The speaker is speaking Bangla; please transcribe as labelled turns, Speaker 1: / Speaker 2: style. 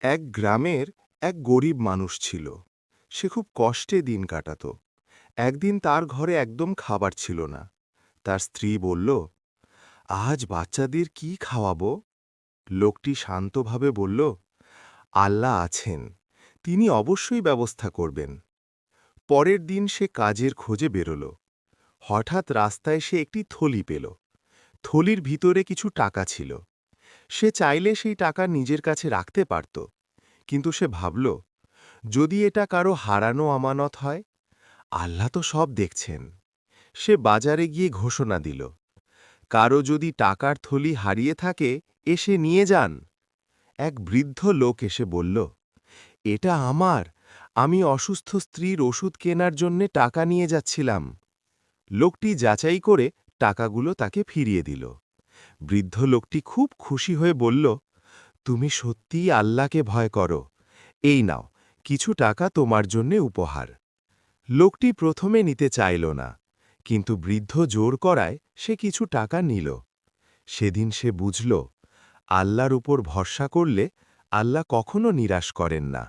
Speaker 1: এক গ্রামের এক গরিব মানুষ ছিল। সে খুব কষ্টে দিন কাটাত। একদিন তার ঘরে একদম খাবার ছিল না। তার স্ত্রী বলল, আজ বাচ্চাদের কি খাওয়াবো? লোকটি শান্তভাবে বলল, আল্লাহ আছেন, তিনি অবশ্যই ব্যবস্থা করবেন। পরের দিন সে কাজের খোঁজে বেরোল। হঠাৎ রাস্তায় সে একটি থলি পেল। থলির ভিতরে কিছু টাকা ছিল। সে চাইলে সেই টাকা নিজের কাছে রাখতে পারত, কিন্তু সে ভাবল, যদি এটা কারো হারানো আমানত হয়, আল্লাহ তো সব দেখছেন। সে বাজারে গিয়ে ঘোষণা দিল, কারো যদি টাকার থলি হারিয়ে থাকে, এসে নিয়ে যান। এক বৃদ্ধ লোক এসে বলল, এটা আমার, আমি অসুস্থ স্ত্রীর ওষুধ কেনার জন্যে টাকা নিয়ে যাচ্ছিলাম। লোকটি যাচাই করে টাকাগুলো তাকে ফিরিয়ে দিল। বৃদ্ধ লোকটি খুব খুশি হয়ে বলল, তুমি সত্যিই আল্লাহকে ভয় করো, এই নাও, কিছু টাকা তোমার জন্যে উপহার। লোকটি প্রথমে নিতে চাইল না, কিন্তু বৃদ্ধ জোর করায় সে কিছু টাকা নিল। সেদিন সে বুঝল, আল্লাহর উপর ভরসা করলে আল্লাহ কখনো নিরাশ করেন না।